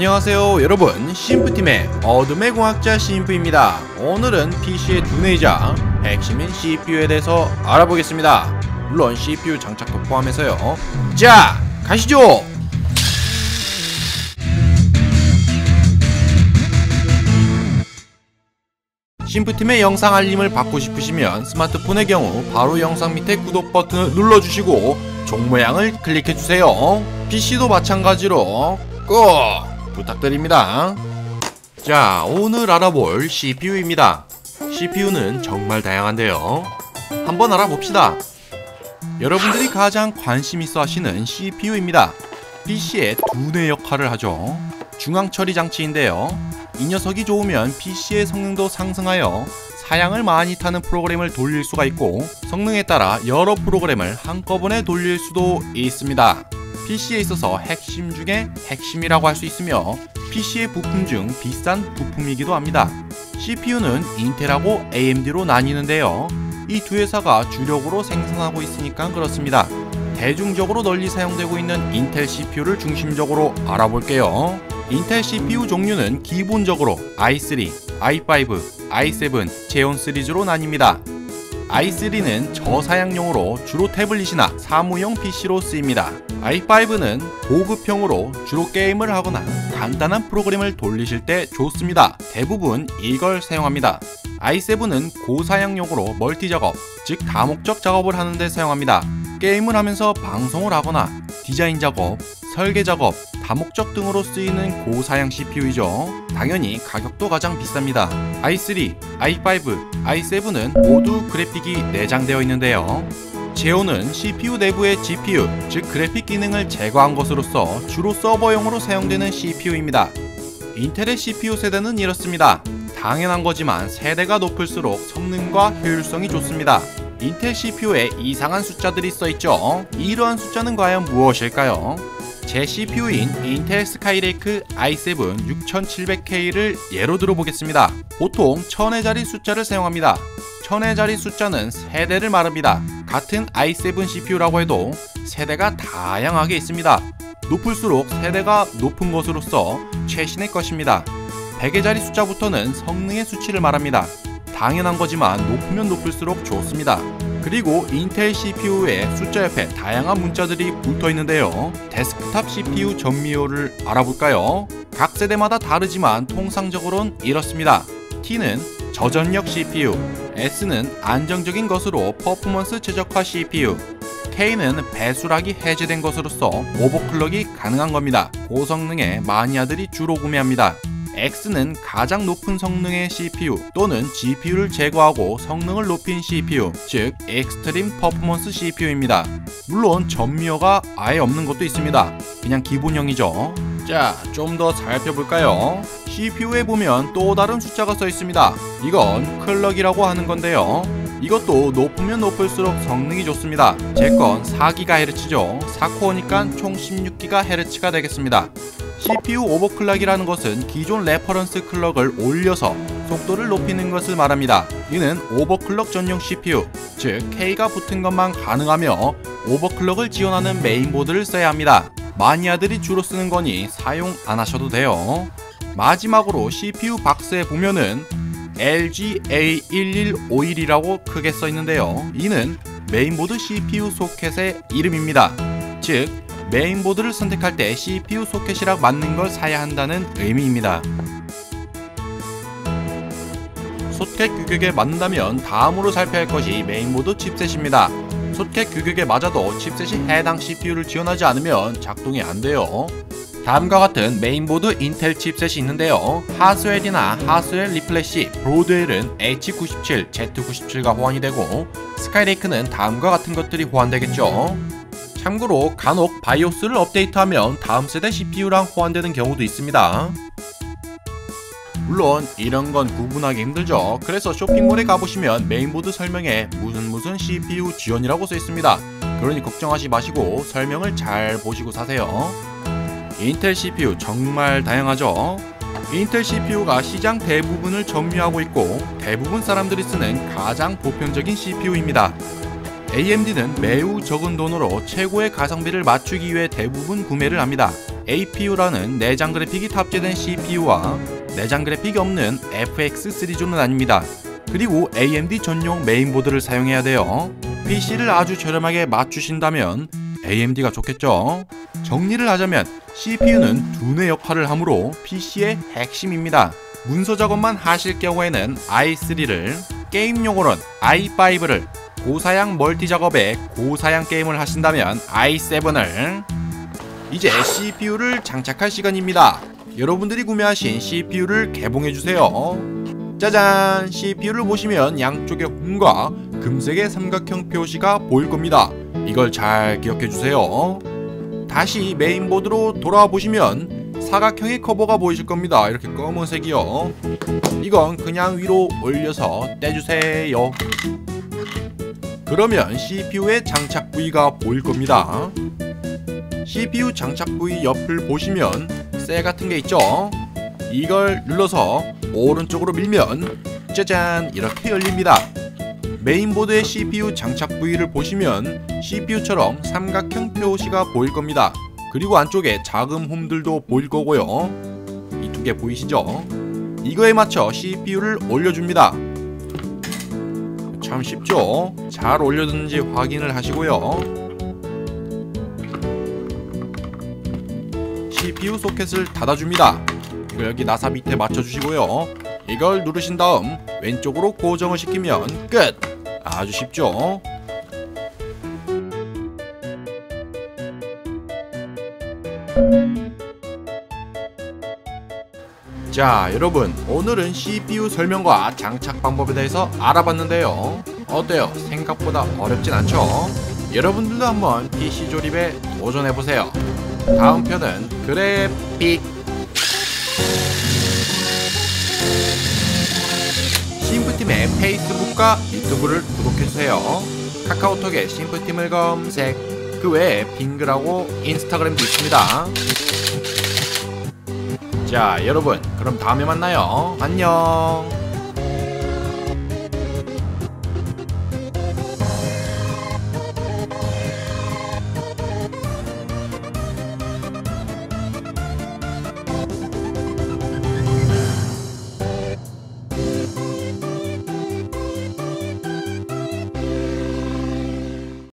안녕하세요 여러분, 심프팀의 어둠의 공학자 심프입니다. 오늘은 PC의 두뇌이자 핵심인 CPU에 대해서 알아보겠습니다. 물론 CPU 장착도 포함해서요. 자, 가시죠! 심프팀의 영상 알림을 받고 싶으시면 스마트폰의 경우 바로 영상 밑에 구독 버튼을 눌러주시고 종 모양을 클릭해주세요. PC도 마찬가지로 꼭 부탁드립니다. 자, 오늘 알아볼 CPU입니다. CPU는 정말 다양한데요. 한번 알아봅시다. 여러분들이 가장 관심 있어 하시는 CPU입니다. PC의 두뇌 역할을 하죠. 중앙 처리 장치인데요. 이 녀석이 좋으면 PC의 성능도 상승하여 사양을 많이 타는 프로그램을 돌릴 수가 있고, 성능에 따라 여러 프로그램을 한꺼번에 돌릴 수도 있습니다. PC에 있어서 핵심 중에 핵심이라고 할 수 있으며 PC의 부품 중 비싼 부품이기도 합니다. CPU는 인텔하고 AMD로 나뉘는데요. 이 두 회사가 주력으로 생산하고 있으니까 그렇습니다. 대중적으로 널리 사용되고 있는 인텔 CPU를 중심적으로 알아볼게요. 인텔 CPU 종류는 기본적으로 i3, i5, i7, 제온 시리즈로 나뉩니다. i3는 저사양용으로 주로 태블릿이나 사무용 PC로 쓰입니다. i5는 보급형으로 주로 게임을 하거나 간단한 프로그램을 돌리실 때 좋습니다. 대부분 이걸 사용합니다. i7은 고사양용으로 멀티 작업, 즉 다목적 작업을 하는데 사용합니다. 게임을 하면서 방송을 하거나 디자인 작업, 설계 작업, 다목적 등으로 쓰이는 고사양 CPU이죠. 당연히 가격도 가장 비쌉니다. i3, i5, i7은 모두 그래픽이 내장되어 있는데요. 제온은 CPU 내부의 GPU, 즉 그래픽 기능을 제거한 것으로서 주로 서버용으로 사용되는 CPU입니다. 인텔의 CPU 세대는 이렇습니다. 당연한 거지만 세대가 높을수록 성능과 효율성이 좋습니다. 인텔 CPU에 이상한 숫자들이 써있죠. 이러한 숫자는 과연 무엇일까요? 제 CPU인 인텔 스카이레이크 i7 6700K를 예로 들어보겠습니다. 보통 1000회짜리 숫자를 사용합니다. 1000회짜리 숫자는 세대를 말합니다. 같은 i7 CPU라고 해도 세대가 다양하게 있습니다. 높을수록 세대가 높은 것으로서 최신의 것입니다. 100회짜리 숫자부터는 성능의 수치를 말합니다. 당연한 거지만 높으면 높을수록 좋습니다. 그리고 인텔 CPU의 숫자 옆에 다양한 문자들이 붙어 있는데요. 데스크탑 CPU 전미호를 알아볼까요? 각 세대마다 다르지만 통상적으로는 이렇습니다. T는 저전력 CPU, S는 안정적인 것으로 퍼포먼스 최적화 CPU, K는 배수락이 해제된 것으로서 오버클럭이 가능한 겁니다. 고성능의 마니아들이 주로 구매합니다. X는 가장 높은 성능의 CPU 또는 GPU를 제거하고 성능을 높인 CPU, 즉 익스트림 퍼포먼스 CPU입니다. 물론 전미어가 아예 없는 것도 있습니다. 그냥 기본형이죠. 자, 좀 더 살펴볼까요? CPU에 보면 또 다른 숫자가 써 있습니다. 이건 클럭이라고 하는 건데요. 이것도 높으면 높을수록 성능이 좋습니다. 제 건 4GHz죠. 4코어니까 총 16GHz가 되겠습니다. CPU 오버클럭이라는 것은 기존 레퍼런스 클럭을 올려서 속도를 높이는 것을 말합니다. 이는 오버클럭 전용 CPU, 즉 K가 붙은 것만 가능하며 오버클럭을 지원하는 메인보드를 써야 합니다. 마니아들이 주로 쓰는 거니 사용 안 하셔도 돼요. 마지막으로 CPU 박스에 보면은 LGA1151이라고 크게 써 있는데요. 이는 메인보드 CPU 소켓의 이름입니다. 즉 메인보드를 선택할 때 CPU 소켓이랑 맞는 걸 사야 한다는 의미입니다. 소켓 규격에 맞는다면 다음으로 살펴야 할 것이 메인보드 칩셋입니다. 소켓 규격에 맞아도 칩셋이 해당 CPU를 지원하지 않으면 작동이 안 돼요. 다음과 같은 메인보드 인텔 칩셋이 있는데요. 하스웰이나 하스웰 리플래시, 브로드웰은 H97, Z97과 호환이 되고 스카이레이크는 다음과 같은 것들이 호환되겠죠. 참고로 간혹 바이오스를 업데이트하면 다음 세대 CPU랑 호환되는 경우도 있습니다. 물론 이런 건 구분하기 힘들죠. 그래서 쇼핑몰에 가보시면 메인보드 설명에 무슨 CPU 지원이라고 써 있습니다. 그러니 걱정하지 마시고 설명을 잘 보시고 사세요. 인텔 CPU 정말 다양하죠. 인텔 CPU가 시장 대부분을 점유하고 있고 대부분 사람들이 쓰는 가장 보편적인 CPU입니다. AMD는 매우 적은 돈으로 최고의 가성비를 맞추기 위해 대부분 구매를 합니다. APU라는 내장 그래픽이 탑재된 CPU와 내장 그래픽이 없는 FX 시리즈는 아닙니다. 그리고 AMD 전용 메인보드를 사용해야 돼요. PC를 아주 저렴하게 맞추신다면 AMD가 좋겠죠. 정리를 하자면 CPU는 두뇌 역할을 하므로 PC의 핵심입니다. 문서 작업만 하실 경우에는 i3를, 게임용으로는 i5를, 고사양 멀티 작업에 고사양 게임을 하신다면 i7을. 이제 CPU를 장착할 시간입니다. 여러분들이 구매하신 CPU를 개봉해주세요. 짜잔! CPU를 보시면 양쪽에 홈과 금색의 삼각형 표시가 보일 겁니다. 이걸 잘 기억해주세요. 다시 메인보드로 돌아와 보시면 사각형의 커버가 보이실 겁니다. 이렇게 검은색이요. 이건 그냥 위로 올려서 떼주세요. 그러면 CPU의 장착 부위가 보일 겁니다. CPU 장착 부위 옆을 보시면 셀 같은 게 있죠. 이걸 눌러서 오른쪽으로 밀면 짜잔! 이렇게 열립니다. 메인보드의 CPU 장착 부위를 보시면 CPU처럼 삼각형 표시가 보일 겁니다. 그리고 안쪽에 자금 홈들도 보일 거고요. 이 두 개 보이시죠? 이거에 맞춰 CPU를 올려줍니다. 참 쉽죠? 잘 올려졌는지 확인을 하시고요. CPU 소켓을 닫아줍니다. 이걸 여기 나사 밑에 맞춰주시고요. 이걸 누르신 다음 왼쪽으로 고정을 시키면 끝! 아주 쉽죠? 자, 여러분, 오늘은 CPU 설명과 장착 방법에 대해서 알아봤는데요. 어때요? 생각보다 어렵진 않죠? 여러분들도 한번 PC 조립에 도전해보세요. 다음 편은 그래픽 심프팀의 페이스북과 유튜브를 구독해주세요. 카카오톡에 심프팀을 검색, 그 외에 빙글하고 인스타그램도 있습니다. 자, 여러분, 그럼 다음에 만나요. 안녕.